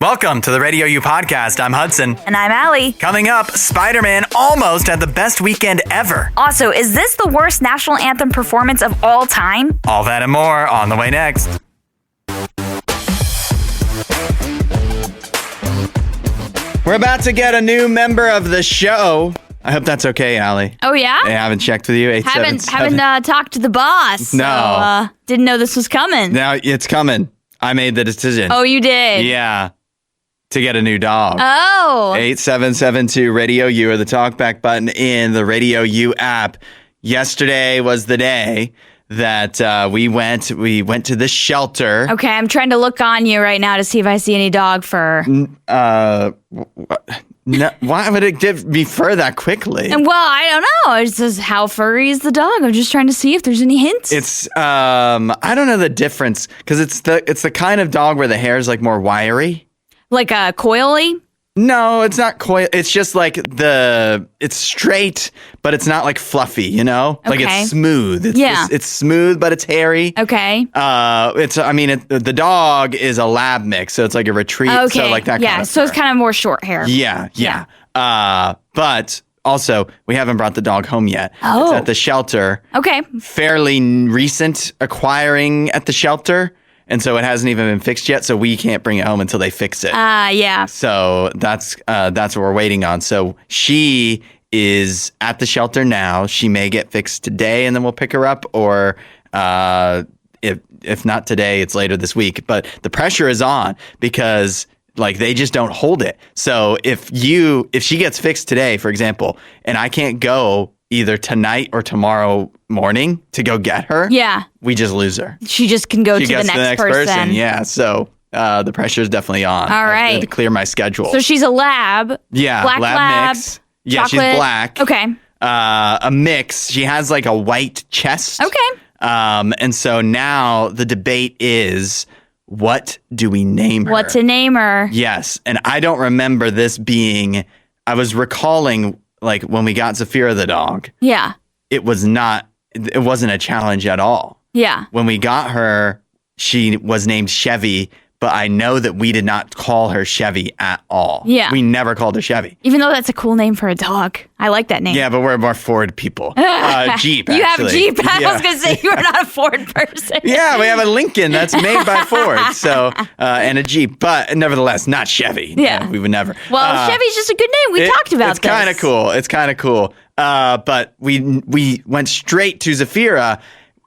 Welcome to the RadioU Podcast. I'm Hudson. And I'm Allie. Coming up, Spider-Man almost had the best weekend ever. Also, is this the worst national anthem performance of all time? All that and more on the way next. We're about to get a new member of the show. I hope that's okay, Allie. Oh, yeah? I haven't checked with you. Haven't talked to the boss. No. So, didn't know this was coming. Now it's coming. I made the decision. Oh, you did? Yeah. To get a new dog. Oh. 8772 Radio U or the talkback button in the Radio U app. Yesterday was the day that we went to the shelter. Okay, I'm trying to look on you right now to see if I see any dog fur. No, why would it give me fur that quickly? And well, I don't know. It says, how furry is the dog? I'm just trying to see if there's any hints. It's I don't know the difference because it's the kind of dog where the hair is like more wiry. Like a coily? No, it's not coil. It's just like it's straight, but it's not like fluffy, you know? Like Okay. it's smooth. It's smooth, but it's hairy. Okay. The dog is a lab mix, so it's like a retrieve. Okay. So like that kind of so it's fur. kind of more short hair. Yeah. But also, we haven't brought the dog home yet. Oh. It's at the shelter. Okay. Fairly recent acquiring at the shelter. And so it hasn't even been fixed yet, so we can't bring it home until they fix it. Yeah. So that's what we're waiting on. So she is at the shelter now. She may get fixed today, and then we'll pick her up, or if not today, it's later this week. But the pressure is on because like they just don't hold it. So if she gets fixed today, for example, and I can't go either tonight or tomorrow morning to go get her, we just lose her. She just can go to the next person. Yeah, so the pressure is definitely on. All right. I have to clear my schedule. So she's a lab. Yeah, black lab mix. Yeah, chocolate. she's black. Okay. A mix. She has like a white chest. Okay. And so now the debate is, what do we name her? What to name her? Yes, and I don't remember this being. I was recalling. Like when we got Zafira the dog, it wasn't a challenge at all. Yeah. When we got her, she was named Chevy, but I know that we did not call her Chevy at all. Yeah. We never called her Chevy. Even though that's a cool name for a dog. I like that name. Yeah, but we're more Ford people. Jeep, You have actually. Jeep. I Yeah. was going to say you are not a Ford person. Yeah, we have a Lincoln that's made by Ford, so and a Jeep, but nevertheless, not Chevy. Yeah. We would never. Well, Chevy's just a good name. We talked about this. It's kind of cool. But we went straight to Zafira,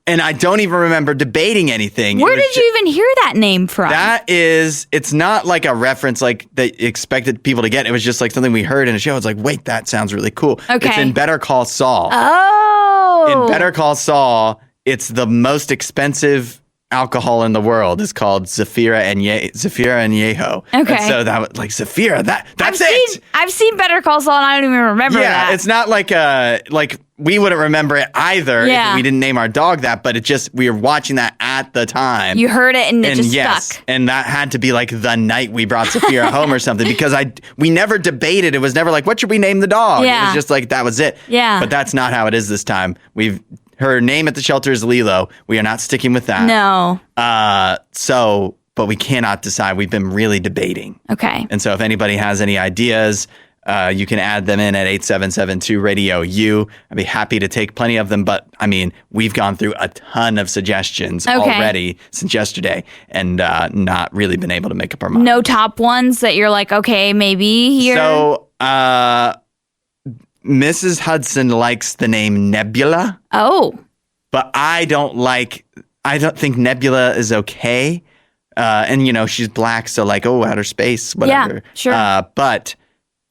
and I don't even remember debating anything. Where did you even hear that name from? It's not like a reference like they expected people to get. It was just like something we heard in a show. It's like, wait, that sounds really cool. Okay. It's in Better Call Saul. Oh. In Better Call Saul, it's the most expensive alcohol in the world. It's called Zafira and Yeho. Okay. And so that was like Zafira. That's it. I've seen Better Call Saul and I don't even remember that. Yeah, it's not like we wouldn't remember it either if we didn't name our dog that, but we were watching that at the time. You heard it and it just stuck. And that had to be like the night we brought Zafira home or something, because we never debated. It was never like, what should we name the dog? Yeah. It was just like, that was it. Yeah. But that's not how it is this time. Her name at the shelter is Lilo. We are not sticking with that. No. But we cannot decide. We've been really debating. Okay. And so if anybody has any ideas, you can add them in at 8772 Radio U. I'd be happy to take plenty of them. But I mean, we've gone through a ton of suggestions already since yesterday and not really been able to make up our mind. No top ones that you're like, okay, maybe here. So, Mrs. Hudson likes the name Nebula. Oh. But I don't think Nebula is okay. And, she's black, so like, outer space, whatever. Yeah, sure. But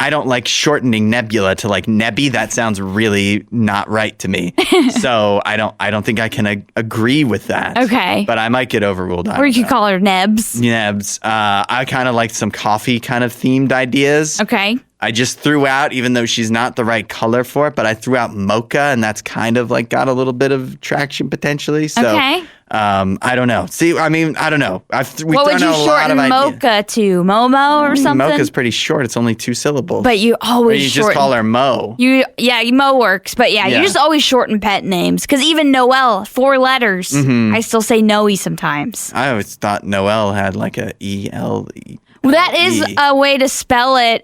I don't like shortening Nebula to like Nebby. That sounds really not right to me. So I don't think I can agree with that. Okay. But I might get overruled. Or you could call her Nebs. Nebs. I kind of like some coffee kind of themed ideas. Okay. I just threw out, even though she's not the right color for it, but I threw out mocha, and that's kind of like got a little bit of traction potentially. So, okay. I don't know. See, I mean, I don't know. What would you shorten mocha to? Momo or something? Mocha's pretty short. It's only 2 syllables. But you always just call her Mo. Mo works. But you just always shorten pet names. Because even Noelle, 4 letters. I still say Noe sometimes. I always thought Noelle had like a E-L-E. Well, that is a way to spell it,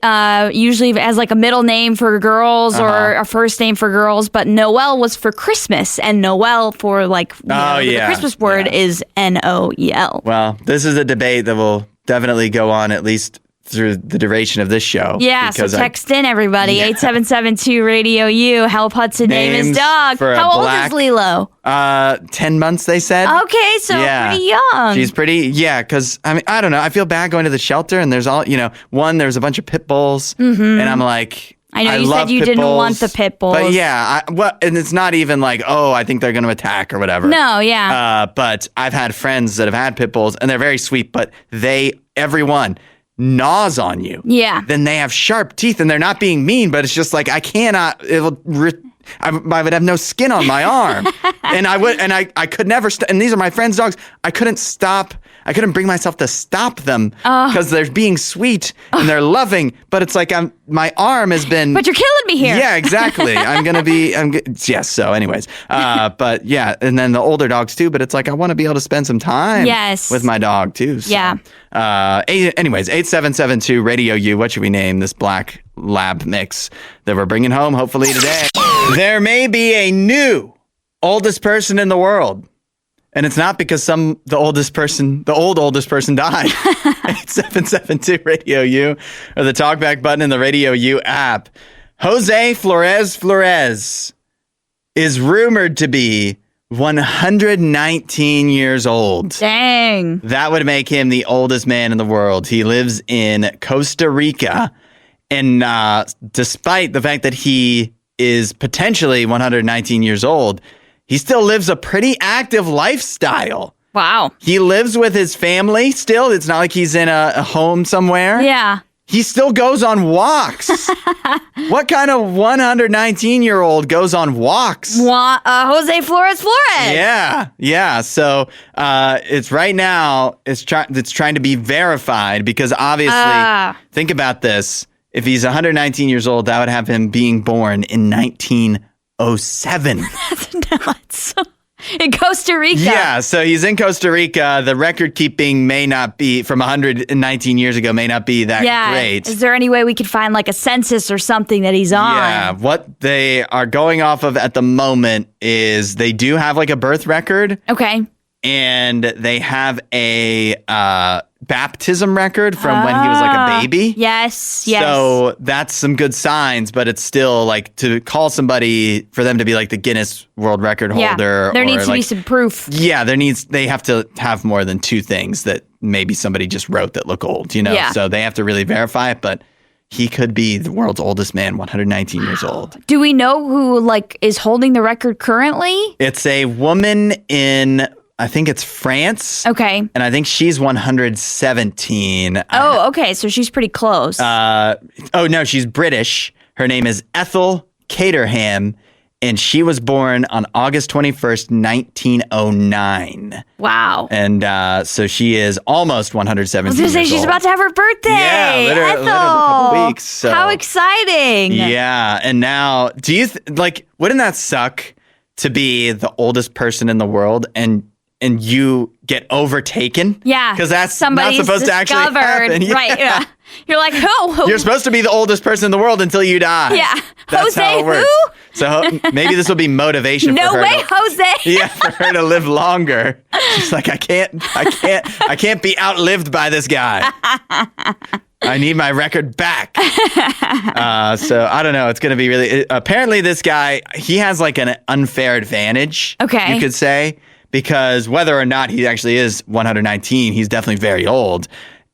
usually as like a middle name for girls or a first name for girls. But Noel was for Christmas, and Noel for like the Christmas word is Noel. Well, this is a debate that will definitely go on at least through the duration of this show. Yeah, so text in everybody, 8772-RADIO-U. Help Hudson name his dog. How old is Lilo? 10 months, they said. Okay, so pretty young. She's pretty, because, I mean, I don't know. I feel bad going to the shelter, and there's there's a bunch of pit bulls, and I'm like, I know you said you didn't want the pit bulls. But and it's not even like, I think they're going to attack or whatever. No, yeah. But I've had friends that have had pit bulls, and they're very sweet, but everyone gnaws on you. Yeah. Then they have sharp teeth, and they're not being mean, but it's just like, I cannot, I would have no skin on my arm. And I could never, and these are my friends' dogs. I couldn't bring myself to stop them because they're being sweet and they're loving, but it's like my arm has been. But you're killing me here. Yeah, exactly. So anyways, but yeah, and then the older dogs too, but it's like, I want to be able to spend some time with my dog too. So. Yeah. Anyways, 8772-RADIO-U. What should we name this black lab mix that we're bringing home hopefully today? There may be a new oldest person in the world. And it's not because the oldest person died. 8772-RADIO-U or the talkback button in the RadioU app. Jose Flores is rumored to be 119 years old. Dang. That would make him the oldest man in the world. He lives in Costa Rica. And despite the fact that he is potentially 119 years old, he still lives a pretty active lifestyle. Wow. He lives with his family still. It's not like he's in a home somewhere. Yeah. He still goes on walks. What kind of 119-year-old goes on walks? Jose Flores. Yeah. So it's right now, it's trying to be verified because obviously, think about this. If he's 119 years old, that would have him being born in 1907. That's nuts. In Costa Rica. Yeah, so he's in Costa Rica. The record keeping may not be, from 119 years ago, may not be that great. Is there any way we could find like a census or something that he's on? Yeah, what they are going off of at the moment is they do have like a birth record. Okay. And they have a baptism record from when he was like a baby. Yes. So that's some good signs, but it's still like to call somebody for them to be like the Guinness World Record holder. There needs to be some proof. Yeah, they have to have more than two things that maybe somebody just wrote that look old, Yeah. So they have to really verify it, but he could be the world's oldest man, 119 years old. Do we know who is holding the record currently? It's a woman in, I think it's France. Okay. And I think she's 117. Oh, okay. So she's pretty close. No, she's British. Her name is Ethel Caterham, and she was born on August 21st, 1909. Wow. And so she is almost 117 I was going to say, she's about to have her birthday. Yeah, literally a couple weeks. So. How exciting. Yeah. And now, do you, wouldn't that suck to be the oldest person in the world and you get overtaken? Yeah. Because that's not supposed to actually happen. Yeah. Right. Yeah. You're like, who? You're supposed to be the oldest person in the world until you die. Yeah. That's Jose, how it works. who? So maybe this will be motivation for her. No way, Jose. Yeah, for her to live longer. She's like, I can't be outlived by this guy. I need my record back. So I don't know. It's going to be really, apparently this guy, he has like an unfair advantage. Okay. You could say. Because whether or not he actually is 119, he's definitely very old.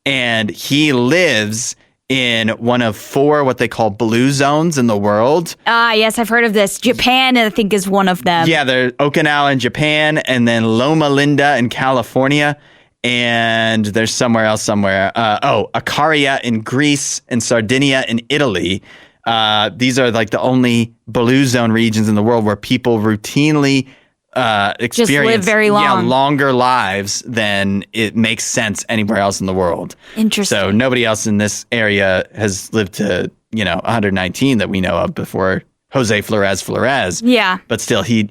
And he lives in one of 4 what they call blue zones in the world. Yes, I've heard of this. Japan, I think, is one of them. Yeah, there's Okinawa in Japan, and then Loma Linda in California. And there's somewhere else. Icaria in Greece and Sardinia in Italy. These are like the only blue zone regions in the world where people routinely experience just live very long. Longer lives than it makes sense anywhere else in the world. Interesting. So nobody else in this area has lived to 119 that we know of before Jose Flores. Yeah. But still, he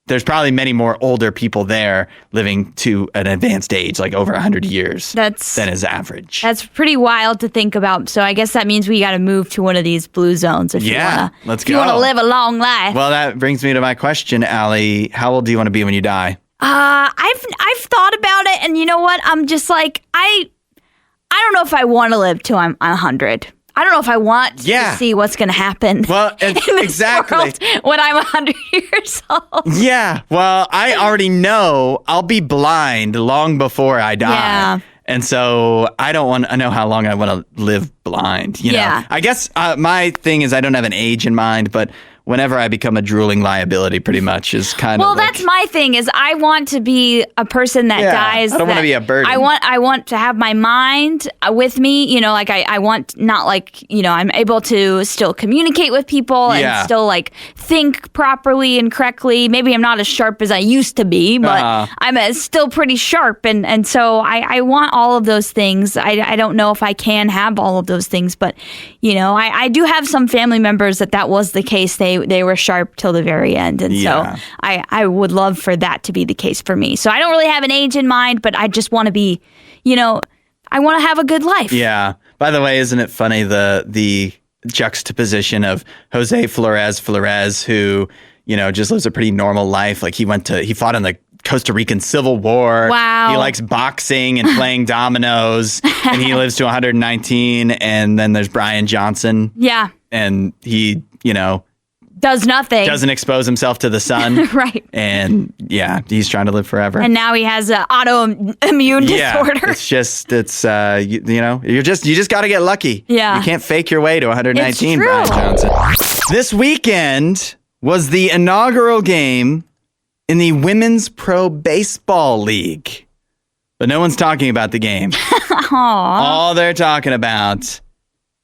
there's probably many more older people there living to an advanced age, like over 100 years than is average. That's pretty wild to think about. So I guess that means we got to move to one of these blue zones if you want to live a long life. Well, that brings me to my question, Allie. How old do you want to be when you die? I've thought about it, and you know what? I'm just like, I don't know if I want to live till I'm 100. I don't know if I want to see what's going to happen. Well, exactly. World when I'm 100 years old. Yeah. Well, I already know I'll be blind long before I die. Yeah. And so I know how long I want to live blind. You know? I guess my thing is I don't have an age in mind, but whenever I become a drooling liability, pretty much is kind of. Well, that's my thing. Is I want to be a person that dies. I don't want to be a burden. I want to have my mind with me. You know, like I want not like I'm able to still communicate with people and still like think properly and correctly. Maybe I'm not as sharp as I used to be, but I'm still pretty sharp. And so I want all of those things. I don't know if I can have all of those things, but I do have some family members that was the case. They were sharp till the very end. And so I would love for that to be the case for me. So I don't really have an age in mind, but I just want to be, I want to have a good life. Yeah. By the way, isn't it funny the juxtaposition of Jose Flores, who, just lives a pretty normal life. Like he fought in the Costa Rican Civil War. Wow. He likes boxing and playing dominoes, and he lives to 119. And then there's Brian Johnson. Yeah. And he, does nothing. Doesn't expose himself to the sun. Right. And he's trying to live forever. And now he has an autoimmune disorder. It's you just got to get lucky. Yeah. You can't fake your way to 119, Brian Johnson. This weekend was the inaugural game in the Women's Pro Baseball League. But no one's talking about the game. All they're talking about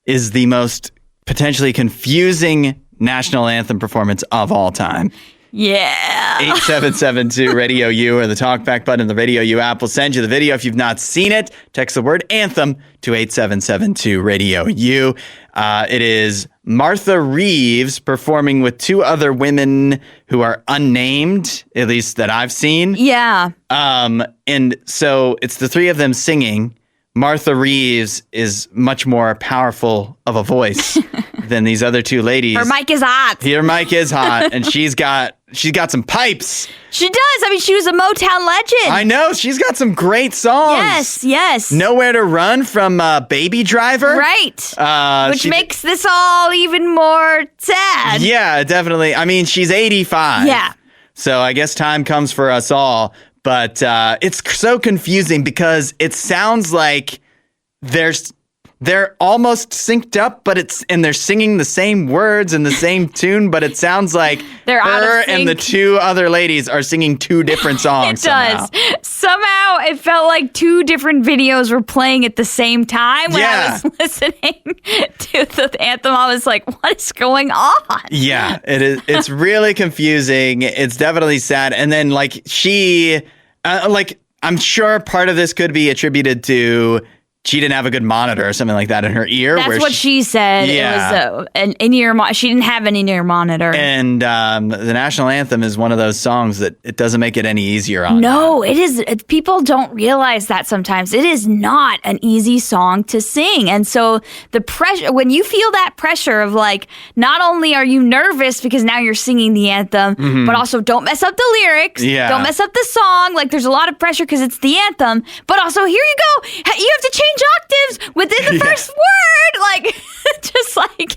is the most potentially confusing national anthem performance of all time. Yeah. 8772 Radio U or the talkback button in the Radio U app will send you the video. If you've not seen it, text the word anthem to 8772 Radio U. It is Martha Reeves performing with two other women who are unnamed, at least that I've seen. Yeah. And so it's the three of them singing. Martha Reeves is much more powerful of a voice than these other two ladies. Her mic is hot. Her mic is hot, and she's got some pipes. She does. I mean, she was a Motown legend. I know. She's got some great songs. Yes. Nowhere to Run from Baby Driver. Right. Which makes this all even more sad. Yeah, definitely. I mean, she's 85. Yeah. So I guess time comes for us all. But it's so confusing because it sounds like they're almost synced up, but they're singing the same words and the same tune, but it sounds like they're her and the two other ladies are singing two different songs. It does. Somehow it felt like two different videos were playing at the same time when I was listening to the anthem. I was like, what is going on? Yeah, it is. It's really confusing. It's definitely sad. And then I'm sure part of this could be attributed to she didn't have a good monitor or something like that in her ear. That's what she said. Yeah. It was an in-ear she didn't have an in-ear monitor. And the national anthem is one of those songs that it doesn't make it any easier on. No, it is. People don't realize that sometimes. It is not an easy song to sing. And so the pressure, when you feel that pressure of like, not only are you nervous because now you're singing the anthem, but also don't mess up the lyrics. Yeah. Don't mess up the song. Like there's a lot of pressure because it's the anthem. But also here you go. You have to change octaves within the first word, like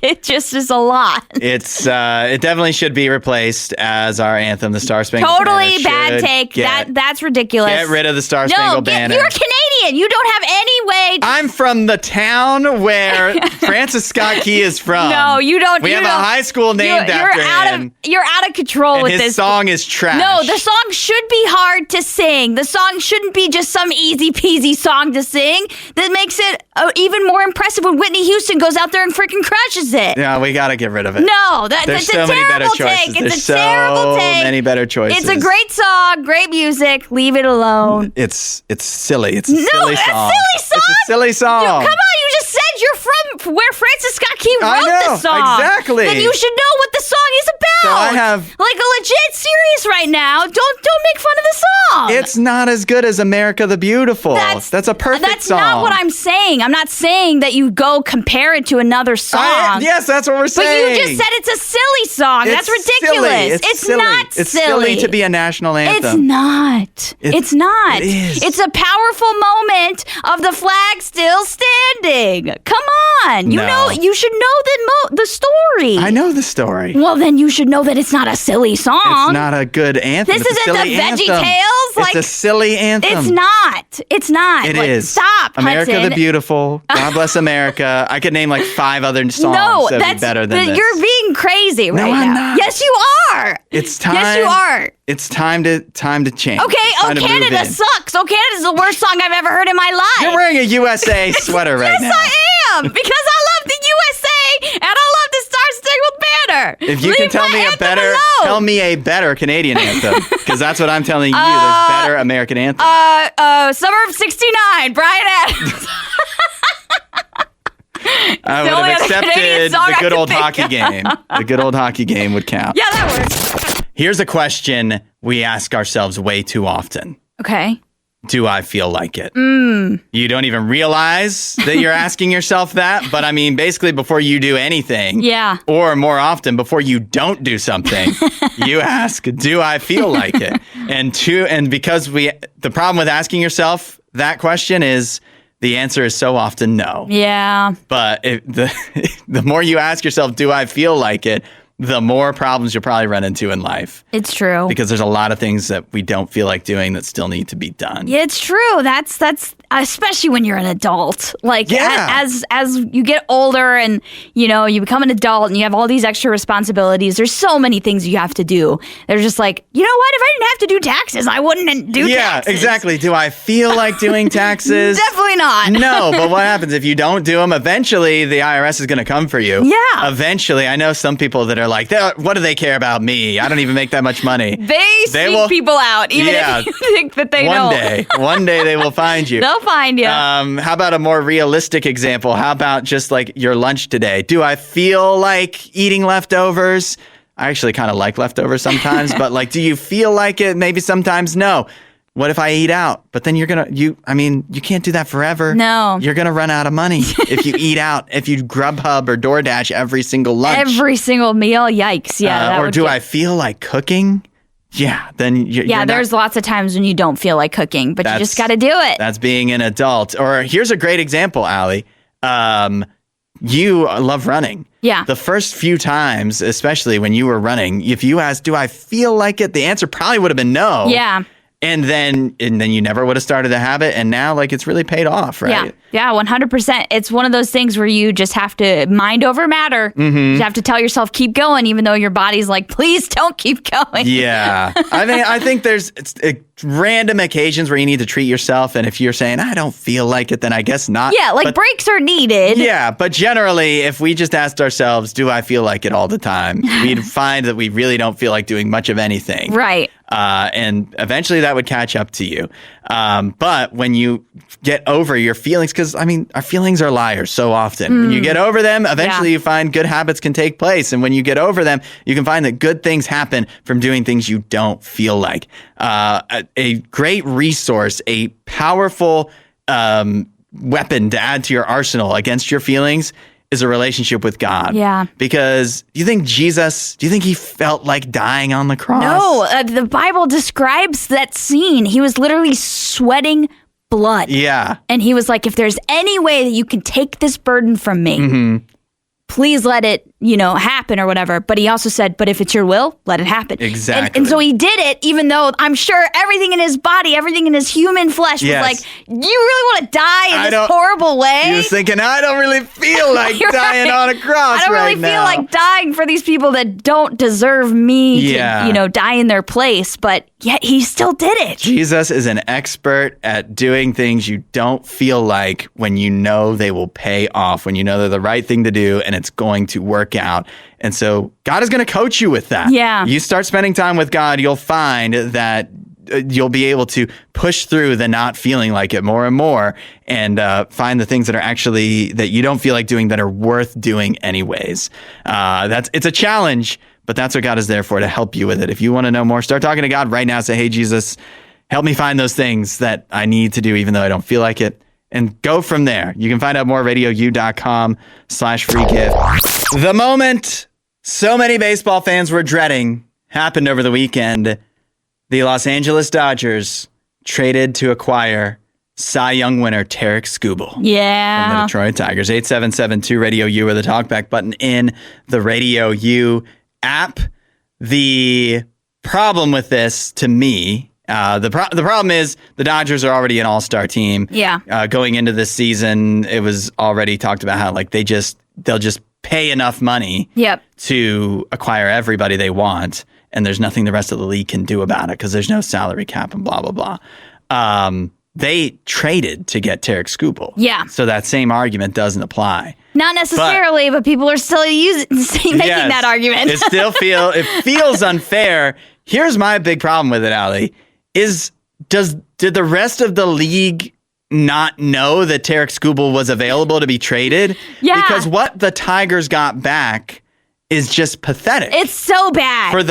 it just is a lot. It definitely should be replaced as our anthem, the Star Spangled Banner. Totally bad take. That's ridiculous. Get rid of the Star Spangled Banner. You're Canadian. You don't have any way. I'm from the town where Francis Scott Key is from. No, you don't. We have a high school named after him. You're out of control with this. His song is trash. No, the song should be hard to sing. The song shouldn't be just some easy peasy song to sing. That makes it even more impressive when Whitney Houston goes out there and freaking crushes it. Yeah, we got to get rid of it. No, that's a terrible take. It's a terrible take. So many better choices. It's a great song, great music. Leave it alone. It's silly. It's a silly song. It's a silly song. Come on, you just said you're from where Francis Scott Key wrote the song. Exactly. Then you should know what the song is So I have like a legit serious right now. Don't make fun of the song. It's not as good as America the Beautiful. That's a perfect song. That's not what I'm saying. I'm not saying that you go compare it to another song. Yes, that's what we're saying. But you just said it's a silly song. That's ridiculous. It's silly. Not It's silly to be a national anthem. It's not. It's not. It is. It's a powerful moment of the flag still standing. Come on. You should know the story. I know the story. Well, then you should know that it's not a silly song. It's not a good anthem. This isn't the Veggie Tales. It's a silly anthem. It's not. It's not. It is. Stop, America Hudson. the Beautiful. God Bless America. I could name like 5 other songs that would be better than this. You're being crazy right now. I'm not. Yes, you are. It's time. Yes, you are. It's time to change. Okay. Oh, Canada sucks. Oh, Canada's the worst song I've ever heard in my life. You're wearing a USA sweater right now. Yes, I am. Because I love the USA and I love the Star-Spangled Banner. If you can tell me a better Canadian anthem, because that's what I'm telling you. There's better American anthems. Summer of '69, Bryan Adams. I would have accepted the good old hockey game. The good old hockey game would count. Yeah, that works. Here's a question we ask ourselves way too often. Okay. Do I feel like it? You don't even realize that you're asking yourself that. But I mean, basically, before you do anything, or more often, before you don't do something, you ask, do I feel like it? And because the problem with asking yourself that question is the answer is so often no. Yeah. But the more you ask yourself, do I feel like it? The more problems you'll probably run into in life. It's true. Because there's a lot of things that we don't feel like doing that still need to be done. Yeah, it's true. That's especially when you're an adult. Like as you get older and you become an adult and you have all these extra responsibilities, there's so many things you have to do. They're just like, you know what? If I didn't have to do taxes, I wouldn't do taxes. Yeah, exactly. Do I feel like doing taxes? Definitely not. No, but what happens if you don't do them? Eventually, the IRS is going to come for you. Yeah. Eventually, I know some people that are like, what do they care about me? I don't even make that much money. They seek people out, even if you think that they don't. One day they will find you. They'll find you. How about a more realistic example? How about just like your lunch today? Do I feel like eating leftovers? I actually kind of like leftovers sometimes, but like, do you feel like it? Maybe sometimes no. What if I eat out? But then you can't do that forever. No. You're going to run out of money if you eat out, if you Grubhub or DoorDash every single lunch. Every single meal. Yikes. Yeah. Or do I feel like cooking? Yeah. Then there's lots of times when you don't feel like cooking, but you just got to do it. That's being an adult. Or here's a great example, Allie. You love running. Yeah. The first few times, especially when you were running, if you asked, do I feel like it? The answer probably would have been no. Yeah. And then you never would have started the habit. And now, like, it's really paid off, right? Yeah, 100%. It's one of those things where you just have to mind over matter. Mm-hmm. You have to tell yourself, keep going, even though your body's like, please don't keep going. Yeah. I think there's random occasions where you need to treat yourself. And if you're saying, I don't feel like it, then I guess not. Yeah, like breaks are needed. Yeah, but generally, if we just asked ourselves, do I feel like it all the time? We'd find that we really don't feel like doing much of anything. Right. And eventually that would catch up to you. But when you get over your feelings, because, our feelings are liars so often. When you get over them, eventually you find good habits can take place. And when you get over them, you can find that good things happen from doing things you don't feel like. A great resource, a powerful weapon to add to your arsenal against your feelings is a relationship with God. Yeah. Because do you think he felt like dying on the cross? No, the Bible describes that scene. He was literally sweating blood. Yeah. And he was like, if there's any way that you can take this burden from me, please let it, happen or whatever. But he also said, but if it's your will, let it happen. Exactly. And so he did it, even though I'm sure everything in his body, everything in his human flesh was like, you really want to die in this horrible way? He was thinking, I don't really feel like dying on a cross I don't really feel like dying for these people that don't deserve me to, die in their place. But yet he still did it. Jesus is an expert at doing things you don't feel like when you know they will pay off, when you know they're the right thing to do and it's going to work out. And so God is going to coach you with that. Yeah. You start spending time with God, you'll find that you'll be able to push through the not feeling like it more and more and find the things that are actually that you don't feel like doing that are worth doing anyways. It's a challenge, but that's what God is there for, to help you with it. If you want to know more, start talking to God right now. Say, hey, Jesus, help me find those things that I need to do, even though I don't feel like it. And go from there. You can find out more at RadioU.com/free gift. The moment so many baseball fans were dreading happened over the weekend. The Los Angeles Dodgers traded to acquire Cy Young winner Tarek Skubal. Yeah. From the Detroit Tigers. 877-2-RADIO-U or the talkback button in the Radio U app. The problem with this, to me, the problem is the Dodgers are already an all-star team. Yeah. Going into this season, it was already talked about how like they'll just pay enough money to acquire everybody they want, and there's nothing the rest of the league can do about it because there's no salary cap and blah, blah, blah. They traded to get Tarek Skubal. Yeah. So that same argument doesn't apply. Not necessarily, but people are still making that argument. It feels unfair. Here's my big problem with it, Allie, did the rest of the league not know that Tarek Skubal was available to be traded? Yeah. Because what the Tigers got back is just pathetic. It's so bad. For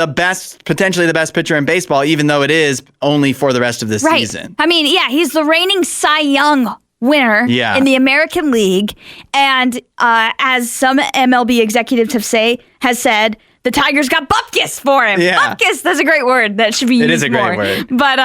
potentially the best pitcher in baseball, even though it is only for the rest of the season. I mean, yeah, he's the reigning Cy Young winner in the American League. And as some MLB executives has said, the Tigers got bupkis for him. Yeah. Bupkis, that's a great word that should be used more. It is a great word. But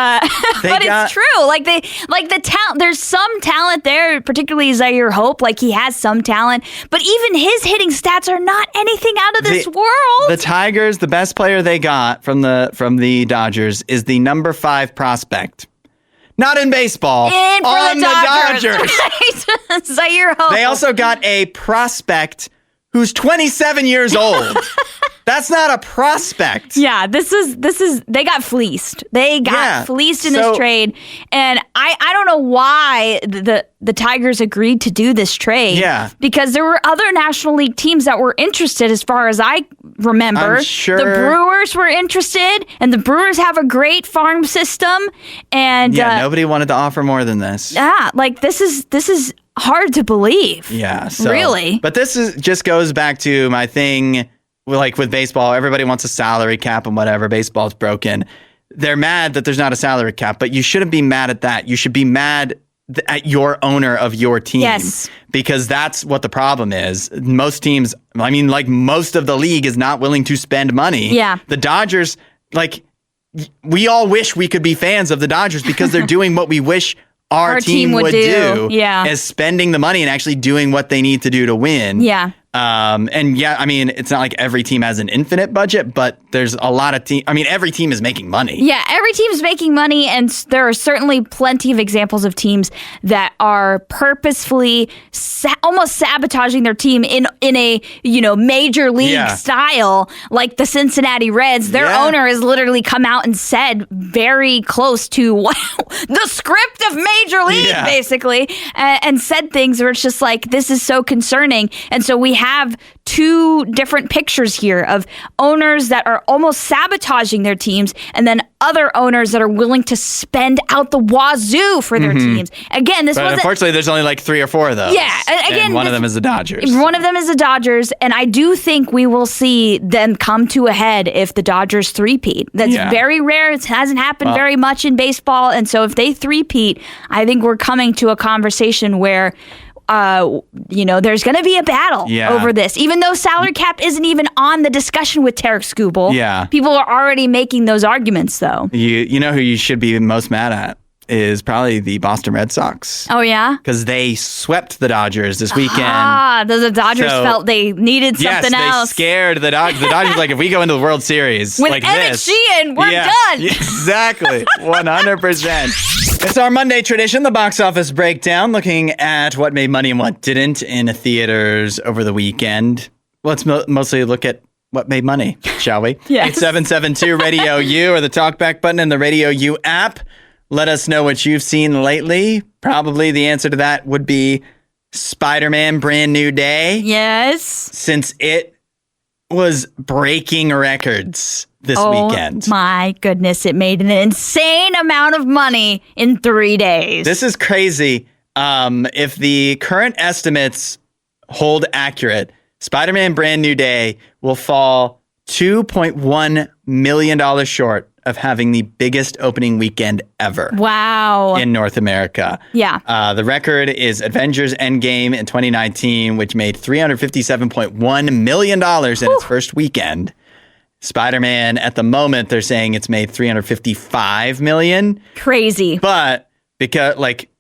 it's true. Like the talent, there's some talent there, particularly Zaire Hope. Like he has some talent, but even his hitting stats are not anything out of this world. The Tigers, the best player they got from the Dodgers is the number 5 prospect. Not in baseball, on the Dodgers. Right? Zaire Hope. They also got a prospect who's 27 years old. That's not a prospect. Yeah, this is they got fleeced. They got fleeced in this trade. And I don't know why the Tigers agreed to do this trade. Yeah. Because there were other National League teams that were interested, as far as I remember. I'm sure. The Brewers were interested, and the Brewers have a great farm system. And nobody wanted to offer more than this. Yeah, like this is hard to believe. Yeah. So, really. But this just goes back to my thing. Like with baseball, everybody wants a salary cap and whatever. Baseball's broken. They're mad that there's not a salary cap, but you shouldn't be mad at that. You should be mad at your owner of your team. Yes. Because that's what the problem is. Most teams, I mean, like most of the league is not willing to spend money. Yeah. The Dodgers, like, we all wish we could be fans of the Dodgers because they're doing what we wish our team would do. Yeah. As spending the money and actually doing what they need to do to win. Yeah. And yeah, I mean, it's not like every team has an infinite budget, but there's a lot of every team is making money. Yeah, every team is making money, and there are certainly plenty of examples of teams that are purposefully almost sabotaging their team in a major league style, like the Cincinnati Reds. Their owner has literally come out and said very close to the script of Major League, basically, and said things where it's just like, this is so concerning. And so we have two different pictures here of owners that are almost sabotaging their teams, and then other owners that are willing to spend out the wazoo for their teams. Again, but unfortunately, there's only like 3 or 4 of those. Yeah, again, and one of them is the Dodgers. One of them is the Dodgers, and I do think we will see them come to a head if the Dodgers thrrepeat. That's very rare. It hasn't happened very much in baseball, and so if they threepeat, I think we're coming to a conversation where there's going to be a battle over this. Even though salary cap isn't even on the discussion with Tarek Skubal. Yeah. People are already making those arguments, though. You know who you should be most mad at is probably the Boston Red Sox. Oh, yeah? Because they swept the Dodgers this weekend. The Dodgers felt they needed something else. They scared the Dodgers. The Dodgers like, if we go into the World Series with like Emmett this. Sheehan, we're done. Exactly. 100%. It's our Monday tradition, the box office breakdown, looking at what made money and what didn't in theaters over the weekend. Let's mostly look at what made money, shall we? Yes. 8772-RADIO-U or the talkback button in the Radio U app. Let us know what you've seen lately. Probably the answer to that would be Spider-Man Brand New Day. Yes. Since it was breaking records this weekend. Oh my goodness, it made an insane amount of money in 3 days. This is crazy. If the current estimates hold accurate, Spider-Man Brand New Day will fall $2.1 million short of having the biggest opening weekend ever. Wow. In North America. Yeah. The record is Avengers Endgame in 2019, which made $357.1 million in its first weekend. Spider-Man, at the moment, they're saying it's made $355 million. Crazy. But because,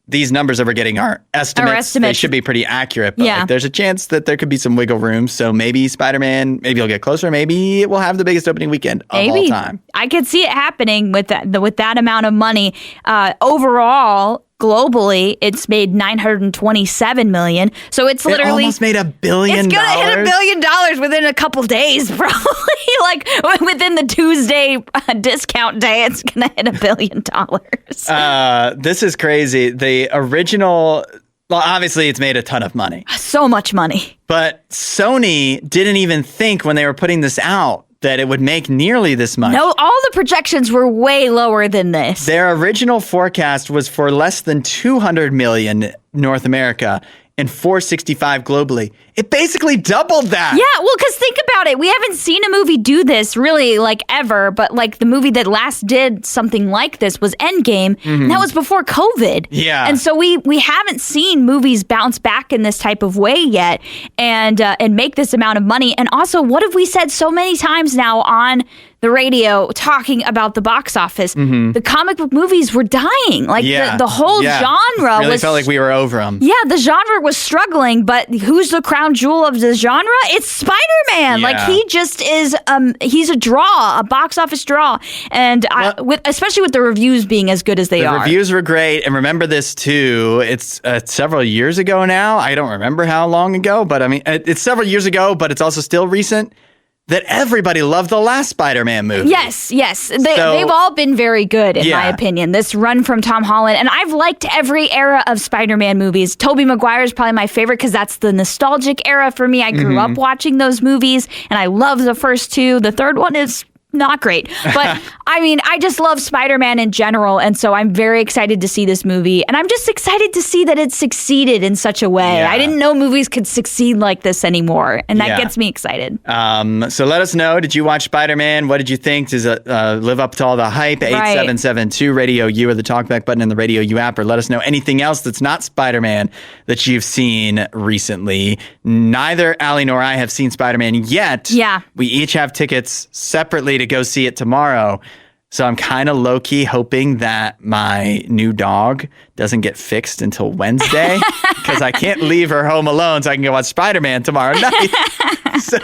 these numbers that we're getting are estimates. They should be pretty accurate, but there's a chance that there could be some wiggle room. So maybe Spider-Man, maybe it'll get closer. Maybe it will have the biggest opening weekend of all time. I could see it happening with that amount of money. Overall, globally, it's made $927 million. So it's literally almost made $1 billion. It's gonna hit $1 billion within a couple days, probably. Within the Tuesday discount day, it's gonna hit $1 billion. This is crazy. The original. Well, obviously, it's made a ton of money. So much money. But Sony didn't even think when they were putting this out that it would make nearly this much. No, all the projections were way lower than this. Their original forecast was for less than 200 million North America and 465 globally. It basically doubled that. Yeah, well, because think about it. We haven't seen a movie do this really ever, but the movie that last did something like this was Endgame. And that was before COVID. Yeah. And so we haven't seen movies bounce back in this type of way yet and make this amount of money. And also, what have we said so many times now on the radio talking about the box office? The comic book movies were dying. The whole genre really felt like we were over them. Yeah, the genre was struggling, but who's the crown jewel of the genre? It's Spider-Man. Yeah. He just is. He's a draw, a box office draw, and especially with the reviews being as good as they are. The reviews were great, and remember this too. It's several years ago now. I don't remember how long ago, but I mean, it's several years ago, but it's also still recent. That everybody loved the last Spider-Man movie. Yes. They've all been very good, in my opinion. This run from Tom Holland. And I've liked every era of Spider-Man movies. Tobey Maguire is probably my favorite because that's the nostalgic era for me. I grew up watching those movies, and I love the first two. The third one is not great. But I mean, I just love Spider-Man in general. And so I'm very excited to see this movie. And I'm just excited to see that it succeeded in such a way. Yeah. I didn't know movies could succeed like this anymore. And that gets me excited. So let us know. Did you watch Spider-Man? What did you think? Does it live up to all the hype? 8772 Radio U or the talkback button in the Radio U app. Or let us know anything else that's not Spider-Man that you've seen recently. Neither Allie nor I have seen Spider-Man yet. Yeah. We each have tickets separately to go see it tomorrow. So I'm kind of low-key hoping that my new dog doesn't get fixed until Wednesday because I can't leave her home alone so I can go watch Spider-Man tomorrow night. So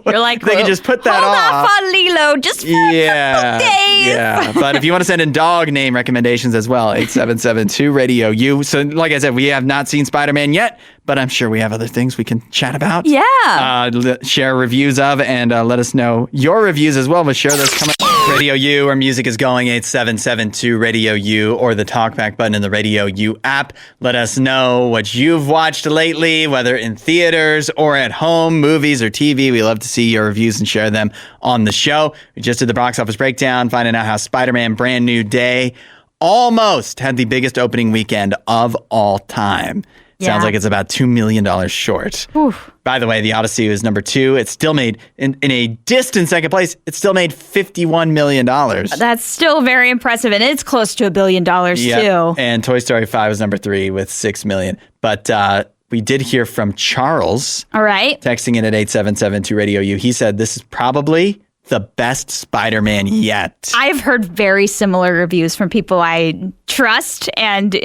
you're like, they can just put that off on Lilo just for a couple days. Yeah, but if you want to send in dog name recommendations as well, 8772 Radio U. So like I said, we have not seen Spider-Man yet, but I'm sure we have other things we can chat about. Yeah. Share reviews of and let us know your reviews as well. We'll share those coming Radio U, where music is going, 8772 Radio U or the talkback button in the Radio U app. Let us know what you've watched lately, whether in theaters or at home, movies or TV. We love to see your reviews and share them on the show. We just did the box office breakdown, finding out how Spider-Man Brand New Day almost had the biggest opening weekend of all time. Sounds like it's about $2 million short. Oof. By the way, The Odyssey was number 2. It still made, in a distant second place, it still made $51 million. That's still very impressive, and it's close to $1 billion, too. And Toy Story 5 was number 3 with $6 million. But we did hear from Charles. All right. Texting in at 8772 Radio U. He said this is probably the best Spider-Man yet. I've heard very similar reviews from people I trust and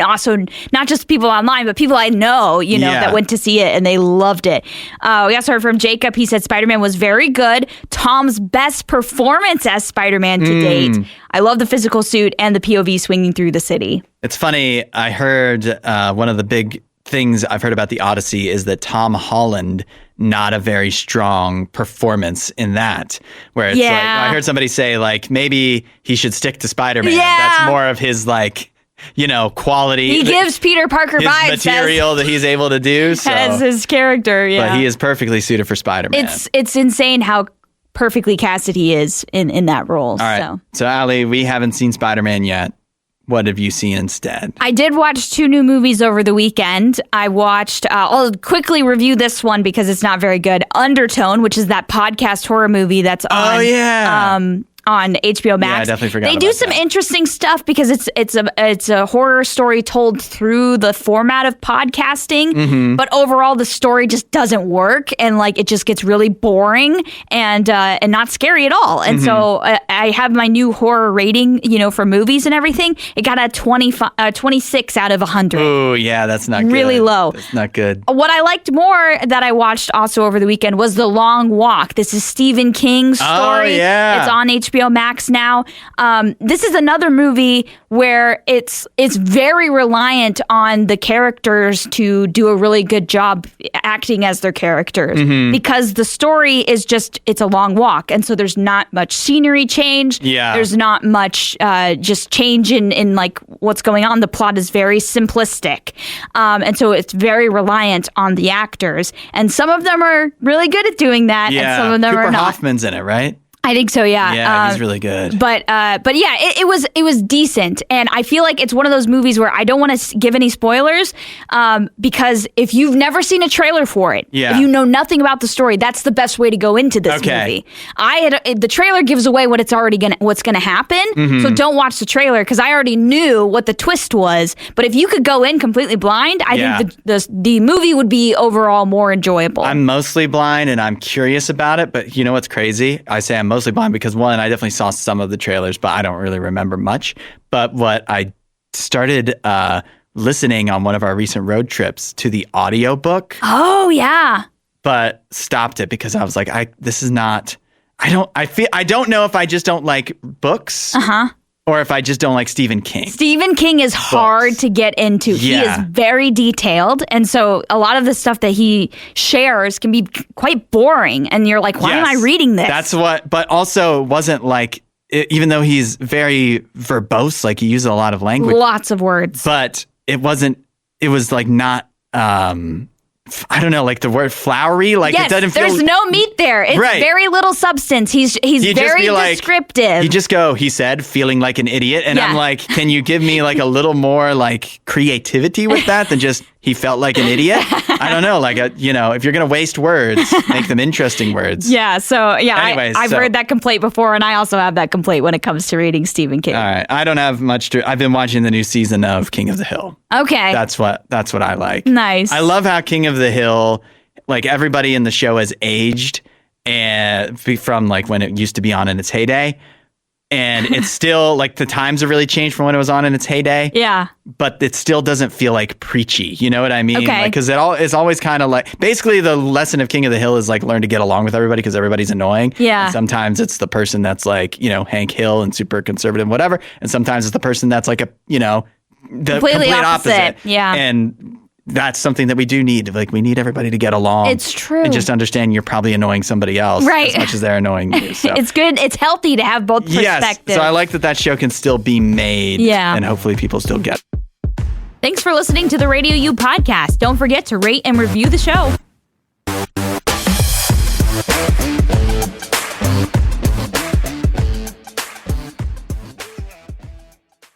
also not just people online, but people I know, that went to see it and they loved it. We also heard from Jacob. He said Spider-Man was very good. Tom's best performance as Spider-Man to date. I love the physical suit and the POV swinging through the city. It's funny. I heard one of the big things I've heard about The Odyssey is that Tom Holland, not a very strong performance in that. Where it's I heard somebody say maybe he should stick to Spider-Man. Yeah. That's more of his quality. He gives Peter Parker his vibes. Material that he's able to do. So. As his character, But he is perfectly suited for Spider-Man. It's insane how perfectly casted he is in that role. All right. So Allie, we haven't seen Spider-Man yet. what have you seen instead? I did watch 2 new movies over the weekend. I watched, I'll quickly review this one because it's not very good. Undertone, which is that podcast horror movie that's on HBO Max. Yeah, I definitely forgot. They do some interesting stuff because it's a horror story told through the format of podcasting, but overall the story just doesn't work, and like it just gets really boring and not scary at all. And so I have my new horror rating, for movies and everything. It got a 26 out of 100. Oh yeah, that's not good. Really low. That's not good. What I liked more that I watched also over the weekend was The Long Walk. This is Stephen King's story. Oh yeah, it's on HBO Max now. This is another movie where it's very reliant on the characters to do a really good job acting as their characters, because the story is it's a long walk, and so there's not much scenery change. Yeah, there's not much just change in like what's going on. The plot is very simplistic, and so it's very reliant on the actors, and some of them are really good at doing that, and some of them are not. Cooper Hoffman's in it, right? I think so, yeah. Yeah, he's really good. But yeah, it was decent, and I feel like it's one of those movies where I don't want to give any spoilers, because if you've never seen a trailer for it, if you know nothing about the story, that's the best way to go into this movie. The trailer gives away what's gonna happen, so don't watch the trailer because I already knew what the twist was. But if you could go in completely blind, I think the movie would be overall more enjoyable. I'm mostly blind and I'm curious about it, but you know what's crazy? I say I'm mostly blind because one, I definitely saw some of the trailers, but I don't really remember much. But what I started listening on one of our recent road trips to the audiobook. Oh yeah. But stopped it because I was like, I don't know if I just don't like books. Or if I just don't like Stephen King. Stephen King is hard to get into. Yeah. He is very detailed. And so a lot of the stuff that he shares can be quite boring. And you're like, why am I reading this? That's but also it wasn't like, even though he's very verbose, like he uses a lot of language. Lots of words. But it was like not, I don't know, like the word flowery, like it doesn't feel. There's no meat there. It's very little substance. He's very descriptive. You just go, he said, feeling like an idiot. And I'm like, can you give me like a little more like creativity with that than just he felt like an idiot? I don't know, like, if you're going to waste words, make them interesting words. Yeah, so yeah, Anyways, I've heard that complaint before, and I also have that complaint when it comes to reading Stephen King. All right, I don't have much I've been watching the new season of King of the Hill. Okay. That's what I like. Nice. I love how King of the Hill, like everybody in the show has aged and from like when it used to be on in its heyday. And it's still like the times have really changed from when it was on in its heyday. Yeah. But it still doesn't feel like preachy. You know what I mean? Okay. Because it's always kind of like, basically the lesson of King of the Hill is like learn to get along with everybody because everybody's annoying. Yeah. And sometimes it's the person that's like, Hank Hill and super conservative, whatever. And sometimes it's the person that's like the complete opposite. Yeah. And that's something that we do need. Like, we need everybody to get along. It's true. And just understand you're probably annoying somebody else as much as they're annoying you. So. It's good. It's healthy to have both perspectives. Yes. So I like that show can still be made. Yeah. And hopefully people still get it. Thanks for listening to the RadioU Podcast. Don't forget to rate and review the show.